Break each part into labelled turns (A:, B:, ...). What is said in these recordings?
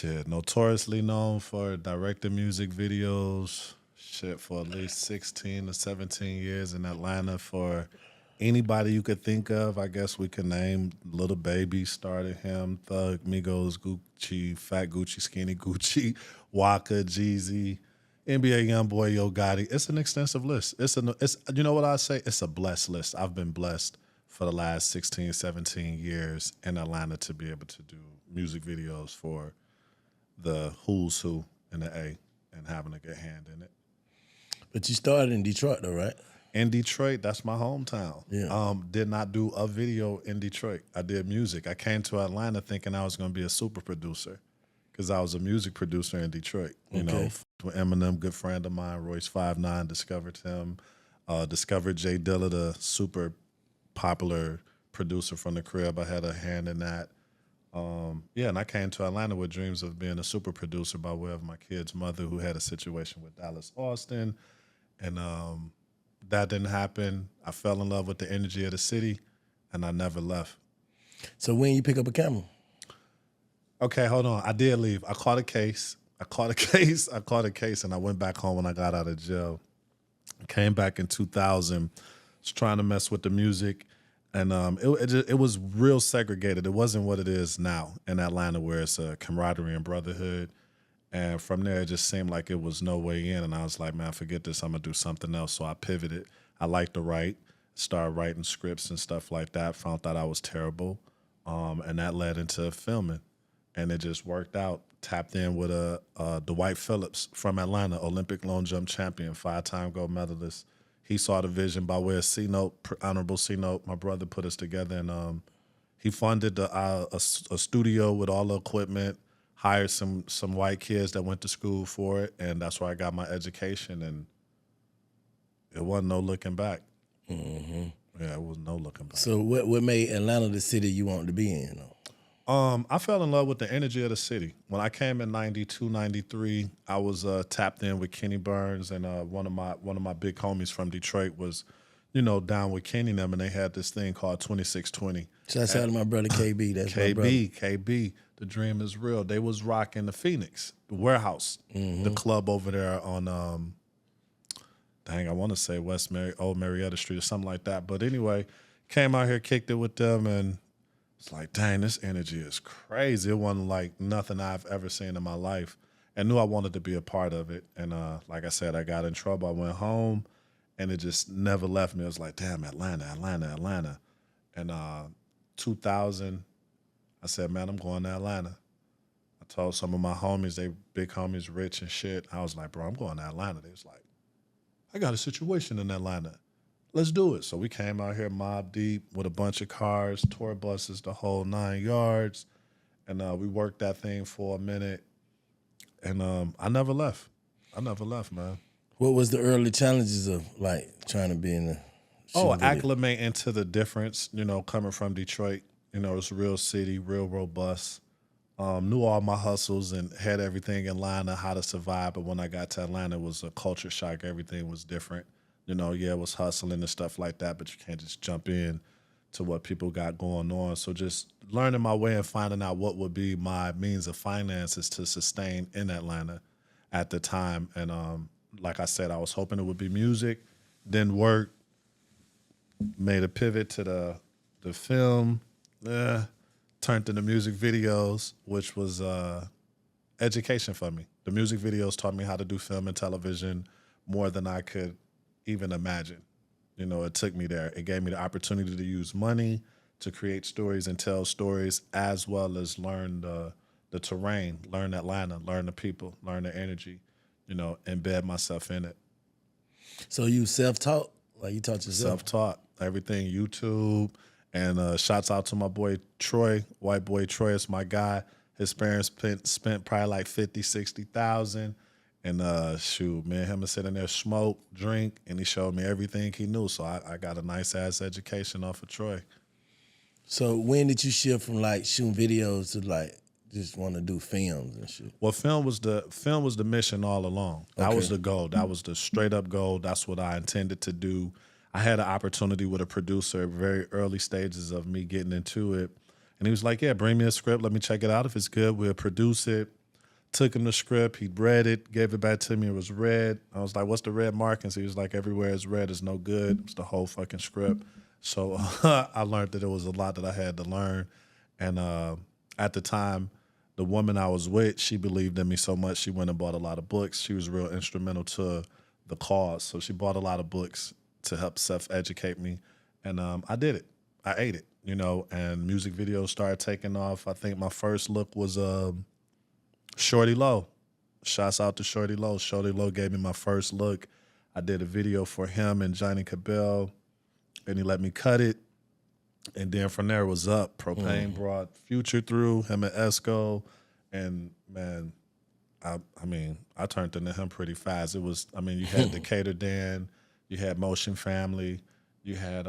A: Shit, notoriously known for directing music videos. Shit, for at least 16 to 17 years in Atlanta for anybody you could think of. I guess we could name Little Baby started him, Thug, Migos, Gucci, Fat Gucci, Skinny Gucci, Waka, Jeezy, NBA YoungBoy, Yo Gotti. It's an extensive list. It's you know what I say? It's a blessed list. I've been blessed for the last 16, 17 years in Atlanta to be able to do music videos for the who's who in the A and having a good hand in it.
B: But you started in Detroit, though, right?
A: In Detroit, that's my hometown.
B: Yeah.
A: Did not do a video in Detroit. I did music. I came to Atlanta thinking I was going to be a super producer because I was a music producer in Detroit. You know, with Eminem, good friend of mine, Royce 5'9", discovered him. Discovered Jay Dilla, the super popular producer from the crib. I had a hand in that. Yeah, and I came to Atlanta with dreams of being a super producer by way of my kid's mother who had a situation with Dallas Austin. And that didn't happen. I fell in love with the energy of the city, and I never left.
B: So when you pick up a camera?
A: Okay, hold on. I did leave. I caught a case, and I went back home when I got out of jail. Came back in 2000, was trying to mess with the music. And it was real segregated. It wasn't what it is now in Atlanta, where it's a camaraderie and brotherhood. And from there, it just seemed like it was no way in. And I was like, man, forget this. I'm going to do something else. So I pivoted. I like to write, started writing scripts and stuff like that. Found out I was terrible. And that led into filming. And it just worked out. Tapped in with Dwight Phillips from Atlanta, Olympic long jump champion, 5-time gold medalist. He saw the vision by way of C-Note, Honorable C-Note. My brother put us together, and he funded a studio with all the equipment, hired some white kids that went to school for it, and that's where I got my education, and it wasn't no looking back.
B: Mm-hmm.
A: Yeah, it was no looking back.
B: So what made Atlanta the city you wanted to be in? You know?
A: I fell in love with the energy of the city. When I came in 92, 93, I was tapped in with Kenny Burns, and one of my big homies from Detroit was, you know, down with Kenny and them, and they had this thing called 2620.
B: Shouts out to my brother KB. That's my brother.
A: KB. The dream is real. They was rocking the Phoenix, the Warehouse, the club over there on, I want to say Old Marietta Street or something like that. But anyway, came out here, kicked it with them, and it's like, dang, this energy is crazy. It wasn't like nothing I've ever seen in my life. And knew I wanted to be a part of it. And like I said, I got in trouble. I went home, and it just never left me. It was like, damn, Atlanta. And 2000, I said, man, I'm going to Atlanta. I told some of my homies, they big homies, rich and shit. I was like, bro, I'm going to Atlanta. They was like, I got a situation in Atlanta. Let's do it. So we came out here mob deep with a bunch of cars, tour buses, the whole 9 yards. And we worked that thing for a minute. And I never left. Man.
B: What was the early challenges of like trying to be in the
A: acclimating to the difference, you know, coming from Detroit. You know, it's a real city, real robust. Knew all my hustles and had everything in line of how to survive. But when I got to Atlanta, it was a culture shock. Everything was different. You know, yeah, it was hustling and stuff like that, but you can't just jump in to what people got going on. So just learning my way and finding out what would be my means of finances to sustain in Atlanta at the time. And like I said, I was hoping it would be music, didn't work, made a pivot to the film, turned into music videos, which was education for me. The music videos taught me how to do film and television more than I could even imagine. You know, it took me there. It gave me the opportunity to use money to create stories and tell stories, as well as learn the terrain, learn Atlanta, learn the people, learn the energy, you know, embed myself in it.
B: So you self-taught? Like you taught yourself?
A: Self-taught. Everything YouTube. And shouts out to my boy Troy, white boy Troy. It's my guy. His parents spent probably like 50, 60,000. And shoot, me and him are sitting there, smoke, drink, and he showed me everything he knew. So I got a nice ass education off of Troy.
B: So when did you shift from like shooting videos to like just want to do films and shit?
A: Well, film was the mission all along. That was the goal. That was the straight up goal. That's what I intended to do. I had an opportunity with a producer at very early stages of me getting into it. And he was like, yeah, bring me a script. Let me check it out. If it's good, we'll produce it. Took him the script. He read it, gave it back to me. It was red. I was like, "What's the red markings?" He was like, "Everywhere is red is no good." It's the whole fucking script. So I learned that it was a lot that I had to learn. And at the time, the woman I was with, she believed in me so much. She went and bought a lot of books. She was real instrumental to the cause. So she bought a lot of books to help self-educate me. And I did it. I ate it, you know, and music videos started taking off. I think my first look was Shorty Low. Shouts out to Shorty Low. Shorty Low gave me my first look. I did a video for him and Johnny Cabell, and he let me cut it. And then from there it was up. Propane brought Future through, him and Esco. And man, I mean, I turned into him pretty fast. It was, I mean, you had Decatur Dan, you had Motion Family, you had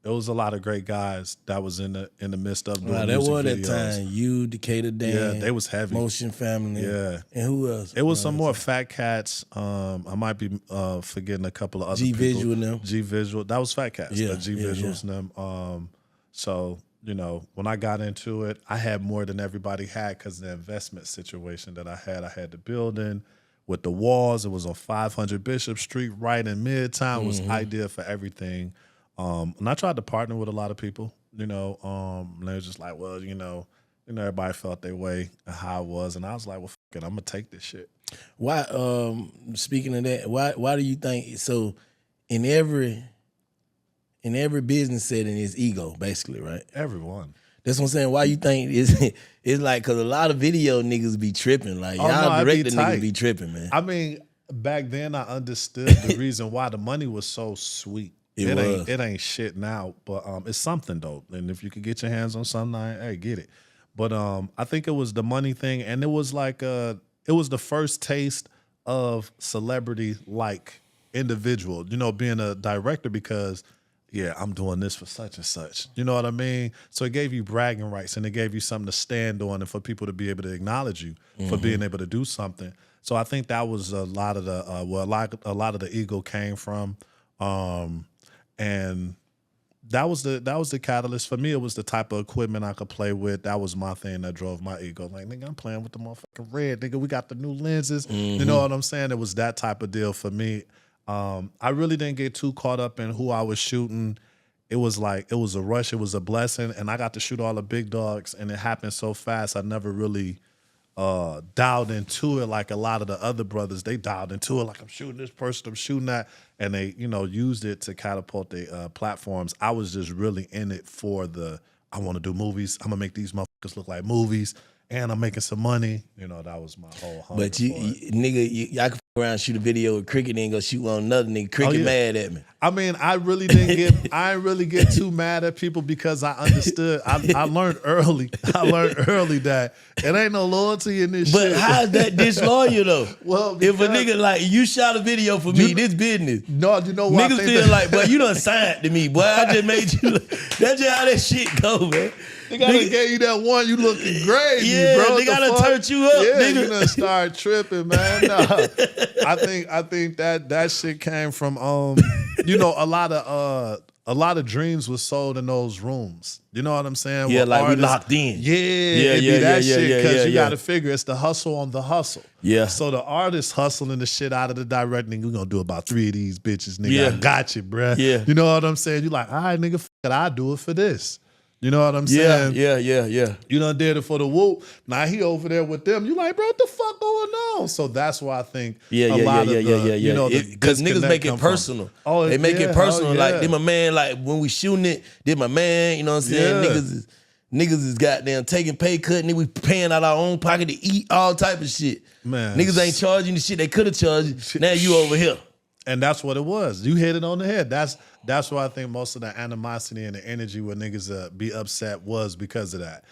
A: it was a lot of great guys that was in the midst of doing
B: Wow,
A: music
B: that was
A: videos.
B: that time. You, Decatur Dan.
A: Yeah, they was heavy.
B: Motion Family.
A: Yeah.
B: And who else?
A: It was some more Fat Cats. I might be forgetting a couple of other
B: G
A: people.
B: Visual them.
A: G Visual. That was Fat Cats.
B: Yeah,
A: G
B: yeah,
A: Visuals them. So, you know, when I got into it, I had more than everybody had because of the investment situation that I had. I had the building with the walls. It was on 500 Bishop Street, right in Midtown. It was idea for everything. And I tried to partner with a lot of people, you know, and they were just like, well, you know, everybody felt their way and how it was. And I was like, well, fuck it, I'm going to take this shit.
B: Why, speaking of that, why do you think, so in every business setting is ego, basically, right?
A: Everyone.
B: That's what I'm saying. Why you think it's like, because a lot of video niggas be tripping. Like, y'all director niggas be tripping, man.
A: I mean, back then I understood the reason why the money was so sweet. It ain't shit now, but it's something though. And if you could get your hands on something, hey, get it. But I think it was the money thing, and it was like it was the first taste of celebrity like individual, you know, being a director, because yeah, I'm doing this for such and such. You know what I mean? So it gave you bragging rights, and it gave you something to stand on, and for people to be able to acknowledge you for being able to do something. So I think that was a lot of the a lot of the ego came from. And that was the catalyst for me. It was the type of equipment I could play with. That was my thing that drove my ego. Like, nigga, I'm playing with the motherfucking red. Nigga, we got the new lenses. You know what I'm saying? It was that type of deal for me. I really didn't get too caught up in who I was shooting. It was like, it was a rush. It was a blessing. And I got to shoot all the big dogs, and it happened so fast. I never really dialed into it like a lot of the other brothers. They dialed into it like, I'm shooting this person, I'm shooting that, and they, you know, used it to catapult their platforms. I was just really in it for I want to do movies. I'm gonna make these motherfuckers look like movies, and I'm making some money. You know, that was my whole hunger.
B: But I could fuck around and shoot a video with Cricket and go shoot on another nigga. Cricket mad at me.
A: I mean, I didn't really get too mad at people because I understood. I learned early. That it ain't no loyalty in this shit.
B: But how is that disloyal though?
A: Well,
B: if a nigga like, you shot a video for me, this business.
A: No, you know what?
B: Niggas feel like, boy, you done signed to me, boy. I just made you look. That's just how that shit go, man.
A: They gotta gave you that one, you looking crazy,
B: yeah,
A: bro.
B: They gotta turn you up,
A: yeah,
B: nigga.
A: You done start tripping, man. Nah. I think that shit came from you know, a lot of dreams was sold in those rooms. You know what I'm saying?
B: Yeah,
A: With
B: like
A: artists,
B: we locked in.
A: Yeah, that shit, because you gotta figure it's the hustle on the hustle.
B: Yeah.
A: So the artist hustling the shit out of the director, nigga, we gonna do about 3 of these bitches, nigga. I got you, bruh.
B: Yeah.
A: You know what I'm saying? You like, all right, nigga, fuck it, I do it for this. You know what I'm saying?
B: Yeah.
A: You done did it for the whoop. Now he over there with them. You like, bro, what the fuck going on? So that's why I think
B: you know, because niggas make it personal.
A: Oh,
B: they make it personal.
A: Yeah.
B: Like, they my man, like when we shooting it, they my man, you know what I'm saying? Niggas is goddamn taking pay cut, nigga, we paying out our own pocket to eat, all type of shit.
A: Man.
B: Niggas ain't charging the shit they could have charged. Now you over here.
A: And that's what it was. You hit it on the head. That's why I think most of the animosity and the energy where niggas be upset was because of that.